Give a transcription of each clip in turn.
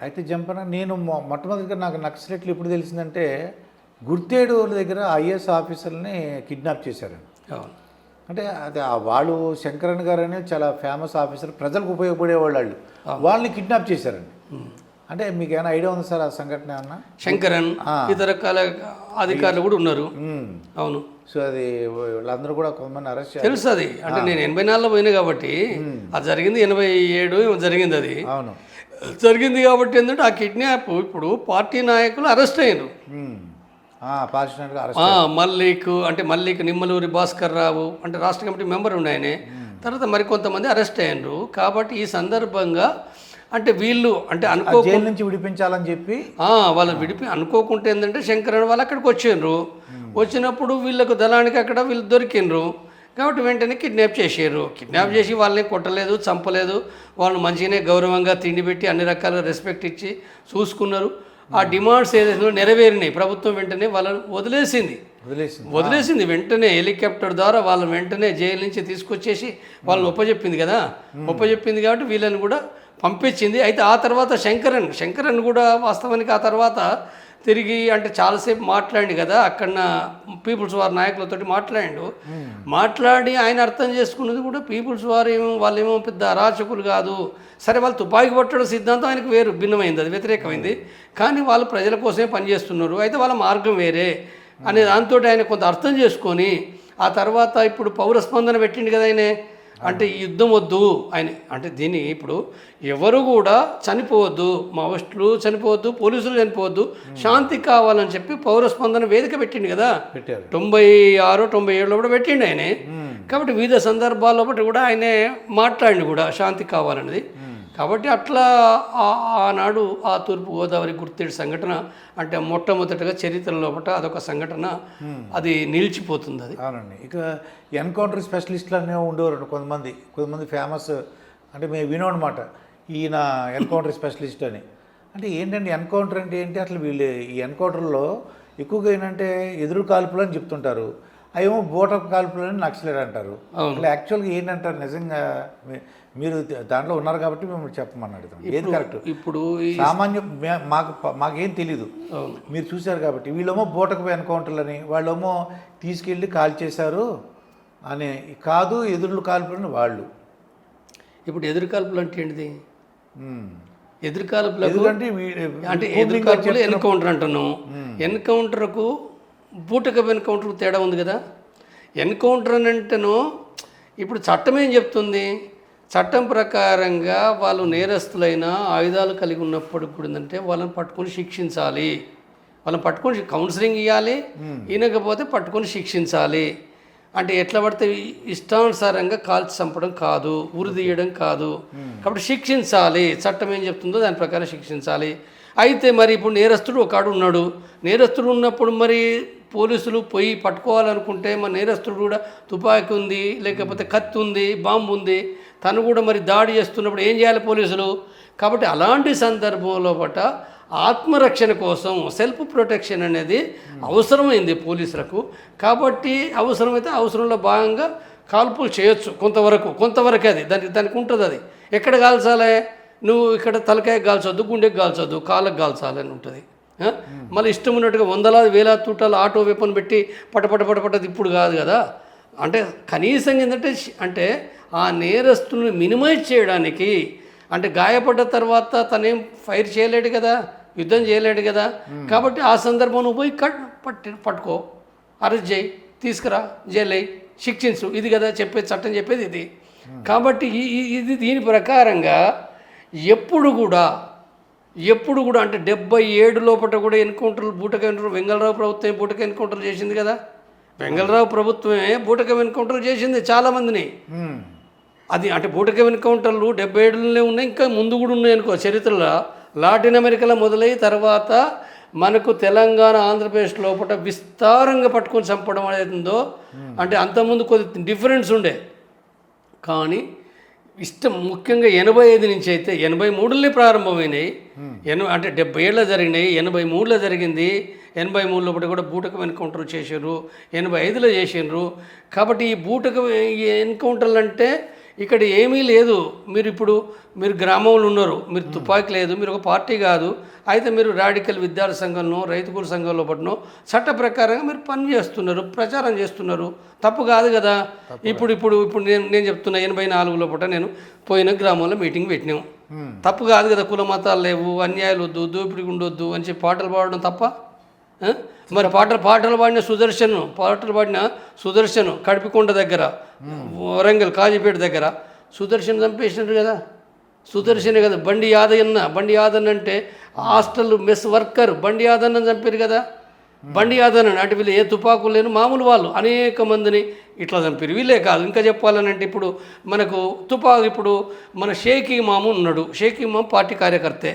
అయితే జంపన నేను మొట్టమొదటిగా నాకు నక్సలెట్లు ఎప్పుడు తెలిసిందంటే గుర్తేడు దగ్గర ఐఏఎస్ ఆఫీసర్ని కిడ్నాప్ చేశారండి. అంటే అది వాళ్ళు శంకరన్ గారు అనే చాలా ఫేమస్ ఆఫీసర్, ప్రజలకు ఉపయోగపడేవాళ్ళు వాళ్ళు, వాళ్ళని కిడ్నాప్ చేశారండి. అంటే మీకు ఏమైనా ఐడియా ఉంది సార్ ఆ సంఘటన ఏమన్నా? శంకరన్ ఇతర రకాల అధికారులు కూడా ఉన్నారు. అవును. సో అది వాళ్ళందరూ కూడా కొంతమంది అరెస్ట్ చేశారు. తెలుసు అది. అంటే నేను 84లో పోయినా కాబట్టి అది జరిగింది 87 జరిగింది. అది అవును జరిగింది కాబట్టి ఏంటంటే ఆ కిడ్నాప్ ఇప్పుడు పార్టీ నాయకులు అరెస్ట్ అయ్యారు. మల్లిక్ నిమ్మలూరి భాస్కర్ రావు అంటే రాష్ట్ర కమిటీ మెంబర్ ఉన్నాయనే, తర్వాత మరికొంతమంది అరెస్ట్ అయ్యారు. కాబట్టి ఈ సందర్భంగా అంటే వీళ్ళు అంటే జైలు నుంచి విడిపించాలని చెప్పి వాళ్ళని అనుకోకుంటే ఏంటంటే శంకరన్ వాళ్ళు అక్కడికి వచ్చిండ్రు. వచ్చినప్పుడు వీళ్ళకు దళానికి అక్కడ వీళ్ళు దొరికిండ్రు. కాబట్టి వెంటనే కిడ్నాప్ చేసారు. కిడ్నాప్ చేసి వాళ్ళని కొట్టలేదు, చంపలేదు. వాళ్ళని మంచిగానే గౌరవంగా తిండి పెట్టి అన్ని రకాల రెస్పెక్ట్ ఇచ్చి చూసుకున్నారు. ఆ డిమాండ్స్ ఏదైతే నెరవేరినాయి. ప్రభుత్వం వెంటనే వాళ్ళని వదిలేసింది. వెంటనే హెలికాప్టర్ ద్వారా వాళ్ళని వెంటనే జైలు నుంచి తీసుకొచ్చేసి వాళ్ళని ఒప్పజెప్పింది కదా. ఒప్పజెప్పింది కాబట్టి వీళ్ళని కూడా పంపించింది. అయితే ఆ తర్వాత శంకరన్ కూడా వాస్తవానికి ఆ తర్వాత తిరిగి అంటే చాలాసేపు మాట్లాడి కదా, అక్కడ పీపుల్స్ వార్ నాయకులతో మాట్లాడి ఆయన అర్థం చేసుకున్నది కూడా పీపుల్స్ వార్ వాళ్ళేమో పెద్ద అరాచకులు కాదు. సరే, వాళ్ళు తుపాకీ పట్టడం సిద్ధాంతం ఆయనకు వేరు భిన్నమైంది, అది వ్యతిరేకమైంది. కానీ వాళ్ళు ప్రజల కోసమే పనిచేస్తున్నారు, అయితే వాళ్ళ మార్గం వేరే అనే దాంతో ఆయన కొంత అర్థం చేసుకొని ఆ తర్వాత ఇప్పుడు పౌరస్పందన పెట్టిండు కదా ఆయన. అంటే ఈ యుద్ధం వద్దు ఆయన అంటే దీన్ని ఇప్పుడు ఎవరు కూడా చనిపోవద్దు, మావోయిస్టులు చనిపోవద్దు, పోలీసులు చనిపోవద్దు, శాంతి కావాలని చెప్పి పౌరస్పందన వేదిక పెట్టిండు కదా. 96, 97లో కూడా పెట్టిండు ఆయన. కాబట్టి వివిధ సందర్భాల్లో కూడా ఆయనే మాట్లాడిండు కూడా శాంతి కావాలన్నది. కాబట్టి అట్లా ఆనాడు ఆ తూర్పుగోదావరి గుర్తేడు సంఘటన అంటే మొట్టమొదటిగా చరిత్రలో అదొక సంఘటన, అది నిలిచిపోతుంది. అది అవునండి. ఇక ఎన్కౌంటర్ స్పెషలిస్టులు అనే ఉండేవారు కొంతమంది ఫేమస్. అంటే మేము వినోన్నమాట ఈయన ఎన్కౌంటర్ స్పెషలిస్ట్ అని. అంటే ఏంటంటే ఎన్కౌంటర్ అంటే ఏంటి అసలు? వీళ్ళు ఈ ఎన్కౌంటర్లో ఎక్కువగా ఏంటంటే ఎదురు కాల్పులు అని చెప్తుంటారు, అవేమో బోటప్ కాల్పులు అని నక్సలైట్ అంటారు. అసలు యాక్చువల్గా ఏంటంటారు? నిజంగా మీరు దాంట్లో ఉన్నారు కాబట్టి మేము చెప్పమన్నాడు, ఏది కరెక్ట్? ఇప్పుడు సామాన్యం మాకేం తెలీదు, మీరు చూశారు కాబట్టి. వీళ్ళేమో బోటకు ఎన్కౌంటర్లు అని, వాళ్ళేమో తీసుకెళ్ళి కాల్ చేశారు అని కాదు, ఎదురు కాల్పులని వాళ్ళు. ఇప్పుడు ఎదురు కాల్పులు అంటే ఏంటిది? ఎదురు కాల్పులు అంటే ఎన్కౌంటర్ అంటాను. ఎన్కౌంటర్కు బూటకపు ఎన్కౌంటర్కు తేడా ఉంది కదా. ఎన్కౌంటర్ అని అంటేనో ఇప్పుడు చట్టం ఏం చెప్తుంది? చట్టం ప్రకారంగా వాళ్ళు నేరస్తులైన ఆయుధాలు కలిగి ఉన్నప్పటికి కూడా ఏంటంటే వాళ్ళని పట్టుకొని శిక్షించాలి, వాళ్ళని పట్టుకొని కౌన్సిలింగ్ ఇవ్వాలి, ఈనకపోతే పట్టుకొని శిక్షించాలి. అంటే ఎట్లా పడితే ఇష్టానుసారంగా కాల్చి చంపడం కాదు, ఉరి తీయడం కాదు. కాబట్టి శిక్షించాలి, చట్టం ఏం చెప్తుందో దాని ప్రకారం శిక్షించాలి. అయితే మరి ఇప్పుడు నేరస్తుడు ఒకడు ఉన్నాడు. నేరస్తుడు ఉన్నప్పుడు మరి పోలీసులు పోయి పట్టుకోవాలనుకుంటే మన నేరస్తుడు కూడా తుపాకీ ఉంది, లేకపోతే కత్తి ఉంది, బాంబు ఉంది, తను కూడా మరి దాడి చేస్తున్నప్పుడు ఏం చేయాలి పోలీసులు? కాబట్టి అలాంటి సందర్భంలో ఆత్మరక్షణ కోసం సెల్ఫ్ ప్రొటెక్షన్ అనేది అవసరమైంది పోలీసులకు. కాబట్టి అవసరమైతే అవసరంలో భాగంగా కాల్పులు చేయొచ్చు కొంతవరకు అది దానికి ఉంటుంది. అది ఎక్కడ కాల్చాలి? నువ్వు ఇక్కడ తలకాయ కాల్చొద్దు, గుండెకి కాల్చొద్దు, కాళ్ళకు కాల్చాలని ఉంటుంది. మళ్ళీ ఇష్టం ఉన్నట్టుగా వందలాది వేలాది తూటాలు ఆటో వెపన్ పెట్టి పటపటది ఇప్పుడు కాదు కదా. అంటే కనీసం ఏంటంటే అంటే ఆ నేరస్తులను మినిమైజ్ చేయడానికి, అంటే గాయపడ్డ తర్వాత తనేం ఫైర్ చేయలేడు కదా, యుద్ధం చేయలేడు కదా. కాబట్టి ఆ సందర్భంలో పోయి పట్టుకో, అరెస్ట్ చేయి, తీసుకురా, జైలు శిక్షించు, ఇది కదా చెప్పేది, చట్టం చెప్పేది ఇది. కాబట్టి ఇది దీని ప్రకారంగా ఎప్పుడు కూడా అంటే 77 లోపల కూడా ఎన్కౌంటర్లు బూటక వెంగళరావు ప్రభుత్వమే బూటక ఎన్కౌంటర్లు చేసింది కదా. వెంగళరావు ప్రభుత్వమే బూటక ఎన్కౌంటర్లు చేసింది చాలామందిని. అది అంటే బూటక ఎన్కౌంటర్లు 77లోనే ఉన్నాయి, ఇంకా ముందు కూడా ఉన్నాయి అనుకో చరిత్రలో. లాటిన్ అమెరికాలో మొదలై తర్వాత మనకు తెలంగాణ, ఆంధ్రప్రదేశ్ లోపల విస్తారంగా పట్టుకొని చంపడం అనేది ఉందో, అంటే అంతకుముందు కొద్ది డిఫరెన్స్ ఉండే. కానీ ముఖ్యంగా 85 నుంచి అయితే 83లోనే ప్రారంభమైనాయి. అంటే 70 ఏళ్ళ జరిగినాయి, 83లో జరిగింది. 83లో కూడా బూటకం ఎన్కౌంటర్ చేశారు, 85లో చేసినారు. కాబట్టి ఈ బూటకం ఎన్కౌంటర్లు అంటే ఇక్కడ ఏమీ లేదు. మీరు గ్రామంలో ఉన్నారు, మీరు తుపాకీ లేదు, మీరు ఒక పార్టీ కాదు, అయితే మీరు రాడికల్ విద్యార్థి సంఘంలో రైతు కూలి సంఘంలో పట్టినో చట్ట ప్రకారంగా మీరు పని చేస్తున్నారు, ప్రచారం చేస్తున్నారు, తప్పు కాదు కదా. ఇప్పుడు నేను చెప్తున్నా 84లో పట్ట నేను పోయిన గ్రామంలో మీటింగ్ పెట్టినాం, తప్పు కాదు కదా. కుల మతాలు లేవు, అన్యాయాలు వద్దు, దోపిడీ ఉండొద్దు అని చెప్పి పాటలు పాడడం తప్ప? మరి పాటలు పాడిన సుదర్శన్ కడిపికొండ దగ్గర, వరంగల్ కాజీపేట దగ్గర సుదర్శన్ చంపేసినారు కదా. సుదర్శనే కదా. బండి యాదన్న అంటే హాస్టల్ మెస్ వర్కర్ బండి యాదన్న చంపారు కదా. బండి యాదన్న అంటే వీళ్ళు ఏ తుపాకులు లేని మామూలు వాళ్ళు అనేక మందిని ఇట్లా చంపారు. వీళ్ళే కాదు, ఇంకా చెప్పాలనంటే ఇప్పుడు మనకు ఇప్పుడు మన షేక్ ఇమాము ఉన్నాడు. షేక్ ఇమాము పార్టీ కార్యకర్తే,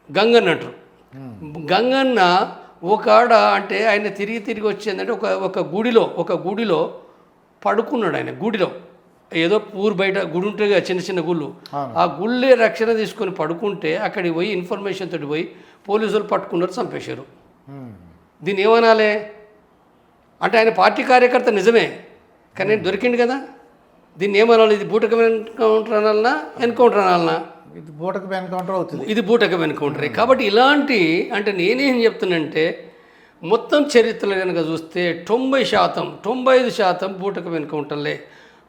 గంగన్న అంటారు. గంగన్న ఒక అంటే ఆయన తిరిగి వచ్చిందంటే ఒక గుడిలో పడుకున్నాడు. ఆయన గుడిలో ఏదో ఊరు బయట గుడి ఉంటుంది కదా, చిన్న గుళ్ళు, ఆ గుళ్ళే రక్షణ తీసుకొని పడుకుంటే అక్కడికి పోయి ఇన్ఫర్మేషన్ తోటి పోయి పోలీసులు పట్టుకున్నారు, చంపేశారు. దీన్ని ఏమనాలి అంటే ఆయన పార్టీ కార్యకర్త నిజమే, కానీ దొరికింది కదా. దీన్ని ఏమనాలి? ఇది బూటకం ఎన్కౌంటర్ అనాలనా, ఎన్కౌంటర్ అనాలనా? ఇది బూటకం ఎన్కౌంటర్ అవుతుంది. ఇది బూటకం ఎన్కౌంటరే. కాబట్టి ఇలాంటి అంటే నేనేం చెప్తున్నానంటే మొత్తం చరిత్రలో కనుక చూస్తే 95% బూటకం ఎన్కౌంటర్లే.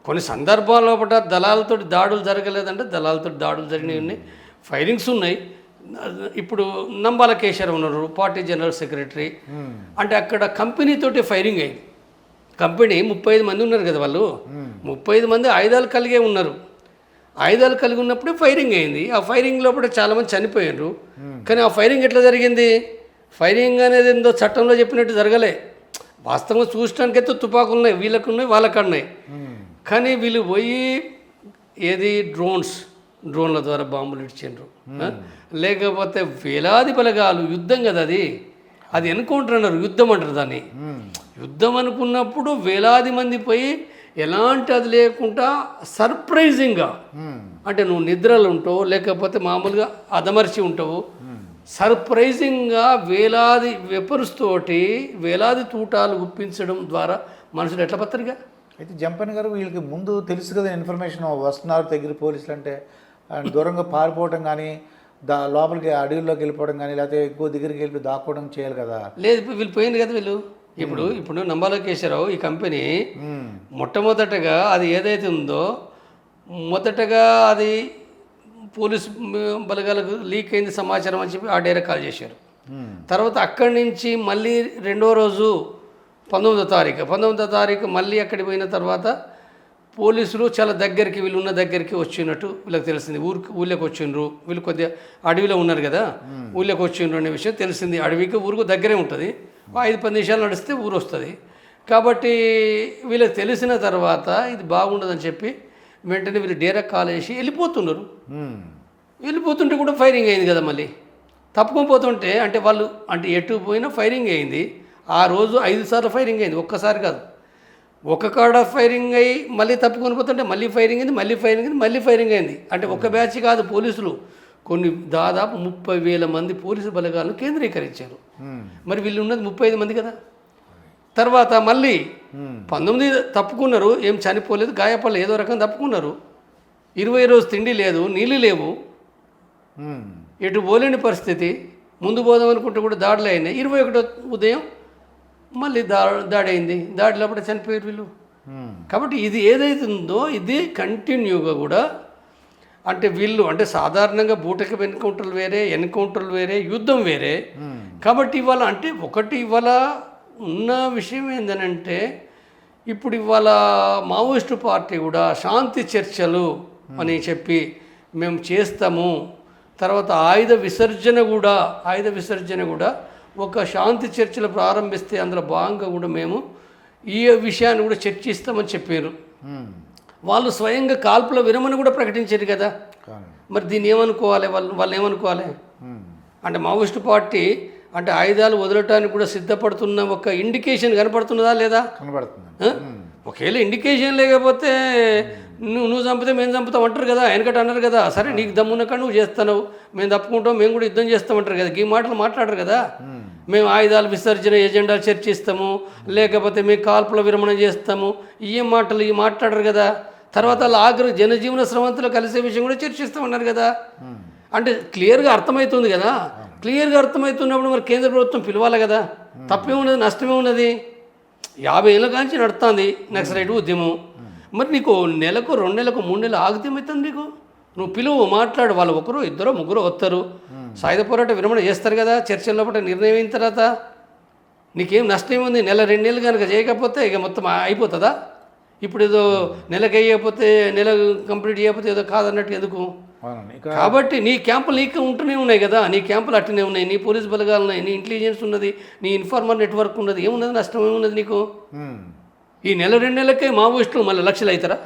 కొన్ని సందర్భాల్లో పట్ల దళాలతో దాడులు జరగలేదంటే దళాలతో దాడులు జరిగినవి ఉన్నాయి, ఫైరింగ్స్ ఉన్నాయి. ఇప్పుడు నంబాల కేశర్ ఉన్నారు, పార్టీ జనరల్ సెక్రటరీ, అంటే అక్కడ కంపెనీతోటి ఫైరింగ్ అయింది. కంపెనీ 35 మంది ఉన్నారు కదా, వాళ్ళు 35 మంది ఆయుధాలు కలిగే ఉన్నారు. ఆయుధాలు కలిగి ఉన్నప్పుడే ఫైరింగ్ అయింది. ఆ ఫైరింగ్ లోపల చాలామంది చనిపోయారు. కానీ ఆ ఫైరింగ్ ఎట్లా జరిగింది? ఫైరింగ్ అనేది ఏందో చట్టంలో చెప్పినట్టు జరగలే. వాస్తవంగా చూడటానికైతే తుపాకులు ఉన్నాయి, వీళ్ళకు ఉన్నాయి, వాళ్ళకన్నాయి. కానీ వీళ్ళు పోయి ఏది డ్రోన్ల ద్వారా బాంబులు ఇచ్చిండ్రు, లేకపోతే వేలాది బలగాలు యుద్ధం కదా, అది ఎన్కౌంటర్ అన్నారు, యుద్ధం అంటారు దాన్ని. యుద్ధం అనుకున్నప్పుడు వేలాది మంది పోయి ఎలాంటి అది లేకుండా సర్ప్రైజింగ్గా, అంటే నువ్వు నిద్రలు ఉంటావు లేకపోతే మామూలుగా అదమర్చి ఉంటావు, సర్ప్రైజింగ్గా వేలాది వెపన్స్ తోటి వేలాది తూటాలు గుప్పించడం ద్వారా మనుషులు ఎట్లా బతరిగా. అయితే జంపన్ గారు వీళ్ళకి ముందు తెలుసు కదా ఇన్ఫర్మేషన్ వస్తున్నారు దగ్గర పోలీసులు అంటే, దూరంగా పారిపోవడం కానీ లోపలికి అడవుల్లోకి వెళ్ళిపోవడం కానీ లేకపోతే ఎక్కువ దగ్గరికి వెళ్ళి దాక్కోవడం చేయాలి కదా. లేదు, వీళ్ళు పోయింది కదా. వీళ్ళు ఇప్పుడు నంబాల కేశవరావు ఈ కంపెనీ మొట్టమొదటగా అది ఏదైతే ఉందో మొదటగా అది పోలీసు బలగాలకు లీక్ అయింది సమాచారం అని చెప్పి ఆ డైరెక్ట్ కాల్ చేశారు. తర్వాత అక్కడి నుంచి మళ్ళీ రెండో రోజు 19వ తారీఖు మళ్ళీ అక్కడికి పోయిన తర్వాత పోలీసులు చాలా దగ్గరికి వీళ్ళు ఉన్న దగ్గరికి వచ్చినట్టు వీళ్ళకి తెలిసింది. ఊళ్ళోకి వచ్చిండ్రు, వీళ్ళు కొద్దిగా అడవిలో ఉన్నారు కదా, ఊళ్ళోకి వచ్చిండ్రు అనే విషయం తెలిసింది. అడవికి ఊరుకు దగ్గరే ఉంటుంది, 5-10 నిమిషాలు నడిస్తే ఊరు వస్తుంది. కాబట్టి వీళ్ళకి తెలిసిన తర్వాత ఇది బాగుండదని చెప్పి వెంటనే వీళ్ళు డైరెక్ట్ కాల్ చేసి వెళ్ళిపోతున్నారు. వెళ్ళిపోతుంటే కూడా ఫైరింగ్ అయింది కదా. మళ్ళీ తప్పుకొని పోతుంటే అంటే వాళ్ళు అంటే ఎటు పోయినా ఫైరింగ్ అయింది. ఆ రోజు 5 సార్లు ఫైరింగ్ అయింది, ఒక్కసారి కాదు. ఒక కాడ ఫైరింగ్ అయ్యి మళ్ళీ తప్పుకొని పోతుంటే మళ్ళీ ఫైరింగ్ అయింది, మళ్ళీ ఫైరింగ్ అయింది. అంటే ఒక బ్యాచ్ కాదు, పోలీసులు కొన్ని దాదాపు 30,000 మంది పోలీసు బలగాలను కేంద్రీకరించారు. మరి వీళ్ళు ఉన్నది 35 మంది కదా. తర్వాత మళ్ళీ 19 తప్పుకున్నారు, ఏం చనిపోలేదు, గాయపడలేదు, ఏదో రకం తప్పుకున్నారు. 20 రోజు తిండి లేదు, నీళ్ళు లేవు, ఎటు పోలేని పరిస్థితి. ముందు పోదాం అనుకుంటే కూడా దాడులు అయినాయి. 21 ఉదయం మళ్ళీ దాడి అయింది, దాడిలో కూడా చనిపోయారు వీళ్ళు. కాబట్టి ఇది ఏదైతే ఉందో ఇది కంటిన్యూగా కూడా అంటే వీళ్ళు అంటే సాధారణంగా బూటకపు ఎన్కౌంటర్లు వేరే యుద్ధం వేరే. కాబట్టి ఇవాళ అంటే ఇవాళ ఉన్న విషయం ఏంటంటే ఇప్పుడు ఇవాళ మావోయిస్టు పార్టీ కూడా శాంతి చర్చలు అని చెప్పి మేము చేస్తాము, తర్వాత ఆయుధ విసర్జన కూడా ఒక శాంతి చర్చలు ప్రారంభిస్తే అందులో భాగంగా కూడా మేము ఈ విషయాన్ని కూడా చర్చిస్తామని చెప్పారు. వాళ్ళు స్వయంగా కాల్పుల విరమణ కూడా ప్రకటించారు కదా. మరి దీన్ని ఏమనుకోవాలి, వాళ్ళు ఏమనుకోవాలి అంటే మావోయిస్టు పార్టీ అంటే ఆయుధాలు వదలటానికి కూడా సిద్ధపడుతున్న ఒక ఇండికేషన్ కనపడుతున్నదా లేదా? కనపడుతుంది. ఒకవేళ ఇండికేషన్ లేకపోతే నువ్వు చంపితే మేము చంపుతాం అంటారు కదా, వెనకటి అన్నారు కదా. సరే నీకు దమ్మున్నక నువ్వు చేస్తున్నావు, మేము తప్పుకుంటాం, మేము కూడా యుద్ధం చేస్తామంటారు కదా. ఈ మాటలు మాట్లాడరు కదా. మేము ఆయుధాల విసర్జన ఎజెండాలు చర్చిస్తాము, లేకపోతే మేము కాల్పుల విరమణ చేస్తాము, ఈ మాటలు మాట్లాడరు కదా. తర్వాత ఆఖరి జనజీవన స్రవంతిలో కలిసే విషయం కూడా చర్చిస్తామన్నారు కదా. అంటే క్లియర్గా అర్థమవుతుంది కదా. క్లియర్గా అర్థమవుతున్నప్పుడు మరి కేంద్ర ప్రభుత్వం పిలవాలి కదా. తప్పే ఉన్నది, నష్టమే ఉన్నది. 50 ఏళ్ళ కాంచి నడుస్తుంది నక్సలైట్ ఉద్యమం. మరి నీకు నెలకు 2 నెలలకు 3 నెలలు ఆగితే ఏమవుతుంది నీకు? నువ్వు పిలువు, మాట్లాడు. వాళ్ళు ఒకరు ఇద్దరు ముగ్గురు వస్తారు, సాయుధ పోరాట విరమణ చేస్తారు కదా. చర్చల్లో పాటు నిర్ణయం అయిన తర్వాత నీకేం నష్టం ఉంది? నెల 2 నెలలు కనుక చేయకపోతే ఇక మొత్తం అయిపోతుందా? ఇప్పుడు ఏదో నెలకు వేయకపోతే, నెల కంప్లీట్ చేయకపోతే ఏదో కాదన్నట్టు ఎందుకు? కాబట్టి నీ క్యాంపులు నీకు ఉంటూనే ఉన్నాయి కదా. నీ క్యాంపులు అట్టనే ఉన్నాయి, నీ పోలీస్ బలగాలు ఉన్నాయి, నీ ఇంటెలిజెన్స్ ఉన్నది, నీ ఇన్ఫార్మర్ నెట్వర్క్ ఉన్నది. ఏమున్నది? నష్టం ఏమున్నది నీకు? ఈ నెల 2 నెలలకే మావోయిస్టులు మళ్ళీ లక్షలు అవుతారా?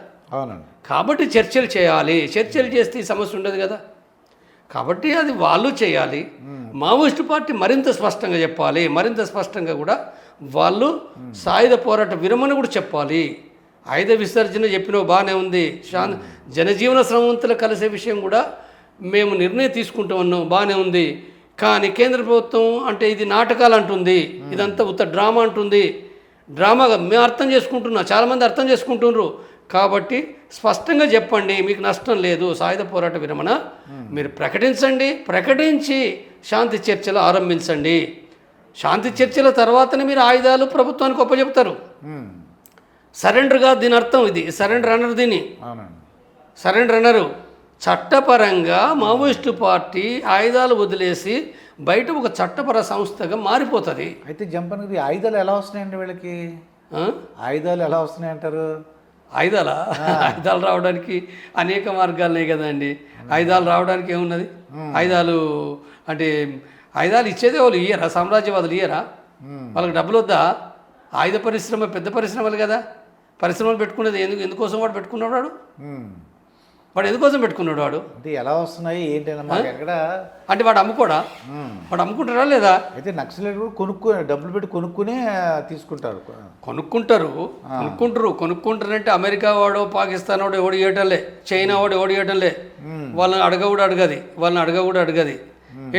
కాబట్టి చర్చలు చేయాలి. చర్చలు చేస్తే ఈ సమస్య ఉండదు కదా. కాబట్టి అది వాళ్ళు చేయాలి. మావోయిస్టు పార్టీ మరింత స్పష్టంగా చెప్పాలి. మరింత స్పష్టంగా కూడా వాళ్ళు సాయుధ పోరాట విరమణ కూడా చెప్పాలి. ఆయుధ విసర్జన చెప్పినవి బాగానే ఉంది. జనజీవన స్రవంతులు కలిసే విషయం కూడా మేము నిర్ణయం తీసుకుంటూ ఉన్నాం, బాగానే ఉంది. కానీ కేంద్ర ప్రభుత్వం అంటే ఇది నాటకాలు అంటుంది, ఇదంతా ఉత్త డ్రామా అంటుంది. డ్రామాగా మేము అర్థం చేసుకుంటున్నాం, చాలామంది అర్థం చేసుకుంటున్నారు. కాబట్టి స్పష్టంగా చెప్పండి, మీకు నష్టం లేదు, సాయుధ పోరాట విరమణ మీరు ప్రకటించండి. ప్రకటించి శాంతి చర్చలు ఆరంభించండి. శాంతి చర్చల తర్వాతనే మీరు ఆయుధాలు ప్రభుత్వానికి ఒప్పచెప్తారు. సరెండర్గా దీని అర్థం ఇది. సరెండర్ అనరు దీన్ని. సరెండర్ అనరు. చట్టపరంగా మావోయిస్టు పార్టీ ఆయుధాలు వదిలేసి బయట ఒక చట్టపర సంస్థగా మారిపోతుంది. అయితే జంపన్కి ఆయుధాలు ఎలా వస్తున్నాయండి వీళ్ళకి? ఆయుధాలు ఎలా వస్తున్నాయి అంటారు? ఆయుధాలు రావడానికి అనేక మార్గాలున్నాయి కదండి. ఆయుధాలు రావడానికి ఏమున్నది? ఆయుధాలు అంటే ఆయుధాలు ఇచ్చేదే వాళ్ళు ఇయ్యరా? సామ్రాజ్యవాదులు ఇయ్యరా? వాళ్ళకి డబ్బులు వద్దా? ఆయుధ పరిశ్రమ పెద్ద పరిశ్రమలు కదా. పరిశ్రమలు పెట్టుకునేది ఎందుకోసం వాడు పెట్టుకున్నాడు? వాడు ఎందుకోసం పెట్టుకున్నాడు? వాడు అంటే ఎలా వస్తున్నాయి ఏంటన్నా ఎక్కడ అంటే వాడు అమ్ముకోడా? వాడు అమ్ముకుంటారా లేదా? అయితే నక్సలైట్ కూడా కొనుక్కుని డబ్బులు పెట్టి కొనుక్కునే తీసుకుంటారు. కొనుక్కుంటారంటే అమెరికా వాడు, పాకిస్తాన్ వాడు ఎవడు ఇవ్వటంలే, చైనా వాడు ఎవడు ఇవ్వటంలే. వాళ్ళని అడగది.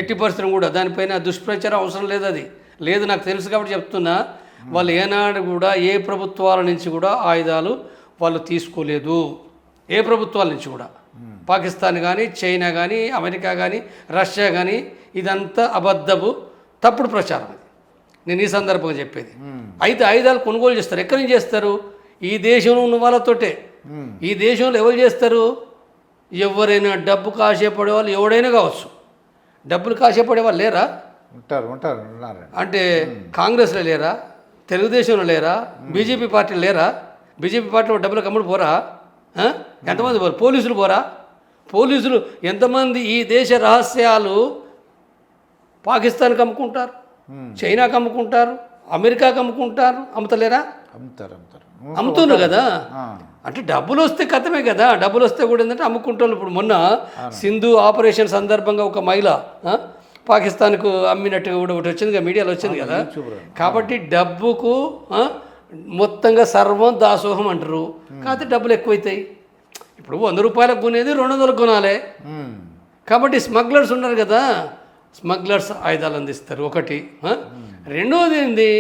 ఎట్టి పరిశ్రమ కూడా దానిపైన దుష్ప్రచారం అవసరం లేదు. అది లేదు, నాకు తెలుసు కాబట్టి చెప్తున్నా. వాళ్ళు ఏనాడు కూడా ఏ ప్రభుత్వాల నుంచి కూడా ఆయుధాలు వాళ్ళు తీసుకోలేదు. ఏ ప్రభుత్వాల నుంచి కూడా. పాకిస్తాన్ కానీ, చైనా కానీ, అమెరికా కానీ, రష్యా కానీ, ఇదంతా అబద్ధపు తప్పుడు ప్రచారం. నేను ఈ సందర్భంగా చెప్పేది. అయితే ఆయుధాలు కొనుగోలు చేస్తారు. ఎక్కడి నుంచి చేస్తారు? ఈ దేశంలో ఉన్న వాళ్ళతోటే. ఈ దేశంలో ఎవరు చేస్తారు? ఎవరైనా డబ్బు కాసేపడే వాళ్ళు ఎవడైనా కావచ్చు. డబ్బులు కాసేపడే వాళ్ళు లేరా? ఉంటారు. అంటే కాంగ్రెస్లో లేరా? తెలుగుదేశంలో లేరా? బీజేపీ పార్టీలు లేరా? బీజేపీ పార్టీలో డబ్బులు కమ్ముడు పోరా? ఎంతమంది పోరు? పోలీసులు పోరా? పోలీసులు ఎంతమంది ఈ దేశ రహస్యాలు పాకిస్తాన్కి అమ్ముకుంటారు, చైనాకి అమ్ముకుంటారు, అమెరికాకి అమ్ముకుంటారు. అమ్ముతలేరా? అమ్ముతున్నారు కదా. అంటే డబ్బులు వస్తే కథమే కదా. డబ్బులు వస్తే కూడా ఏంటంటే అమ్ముకుంటారు. ఇప్పుడు మొన్న సింధు ఆపరేషన్ సందర్భంగా ఒక మహిళ పాకిస్తాన్కు అమ్మినట్టుగా కూడా ఒకటి వచ్చింది కదా, మీడియాలో వచ్చింది కదా. కాబట్టి డబ్బుకు మొత్తంగా సర్వం దాసోహం అంటారు. కాకపోతే డబ్బులు ఎక్కువైతాయి. ఇప్పుడు 100 రూపాయలకు కొనేది 200 కొనాలి. కాబట్టి స్మగ్లర్స్ ఉన్నారు కదా, స్మగ్లర్స్ ఆయుధాలు అందిస్తారు ఒకటి. రెండోది ఏంది,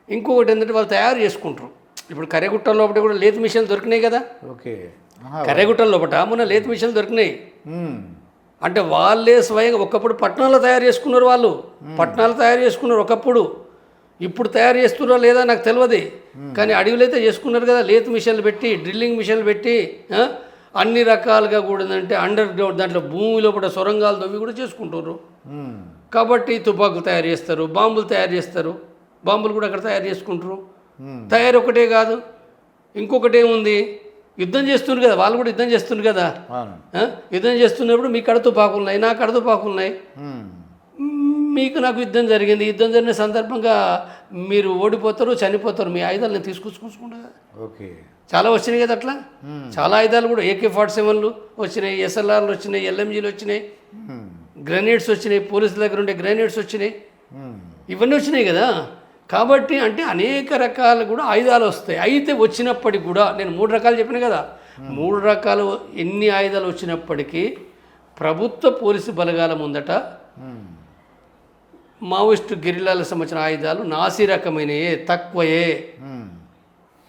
ఇంకొకటి ఏంటంటే వాళ్ళు తయారు చేసుకుంటారు. ఇప్పుడు కర్రెగుట్ట లోపల కూడా లేత్ మిషన్లు దొరికినాయి కదా. కర్రెగుట్ట లోపల మొన్న లేత్ మిషన్లు దొరికినాయి. అంటే వాళ్ళే స్వయంగా ఒకప్పుడు పట్టణాల్లో తయారు చేసుకున్నారు. వాళ్ళు పట్టణాలు తయారు చేసుకున్నారు ఒకప్పుడు. ఇప్పుడు తయారు చేస్తున్నారో లేదా నాకు తెలియదు. కానీ అడవిలో అయితే చేసుకున్నారు కదా. లేత్ మిషన్లు పెట్టి, డ్రిల్లింగ్ మిషన్లు పెట్టి, అన్ని రకాలుగా కూడా ఏంటంటే అండర్ గ్రౌండ్ దాంట్లో భూమిలో కూడా సొరంగాలు తవ్వి కూడా చేసుకుంటారు. కాబట్టి తుపాకులు తయారు చేస్తారు, బాంబులు తయారు చేస్తారు. బాంబులు కూడా అక్కడ తయారు చేసుకుంటారు. తయారు ఒకటే కాదు, ఇంకొకటి ఏముంది, యుద్ధం చేస్తున్నారు కదా. వాళ్ళు కూడా యుద్ధం చేస్తున్నారు కదా. యుద్ధం చేస్తున్నప్పుడు మీ కడ తుపాకులు ఉన్నాయి, నా కడ తుపాకులు ఉన్నాయి. మీకు నాకు యుద్ధం జరిగింది. యుద్ధం జరిగిన సందర్భంగా మీరు ఓడిపోతారు, చనిపోతారు. మీ ఆయుధాలు నేను తీసుకొచ్చుకుంటా. చాలా వచ్చినాయి కదా అట్లా. చాలా ఆయుధాలు కూడా AK-47లు వచ్చినాయి, SLRలు వచ్చినాయి, LMGలు వచ్చినాయి, గ్రెనేడ్స్ వచ్చినాయి, పోలీసుల దగ్గర ఉండే గ్రెనేడ్స్ వచ్చినాయి, ఇవన్నీ వచ్చినాయి కదా. కాబట్టి అంటే అనేక రకాలు కూడా ఆయుధాలు వస్తాయి. అయితే వచ్చినప్పటికి కూడా నేను 3 రకాలు చెప్పిన కదా. 3 రకాలు ఎన్ని ఆయుధాలు వచ్చినప్పటికీ ప్రభుత్వ పోలీసు బలగాల ముందట మావోయిస్టు గెరిల్లాలకు సంబంధించిన ఆయుధాలు నాసి రకమైనయే, తక్కువయే.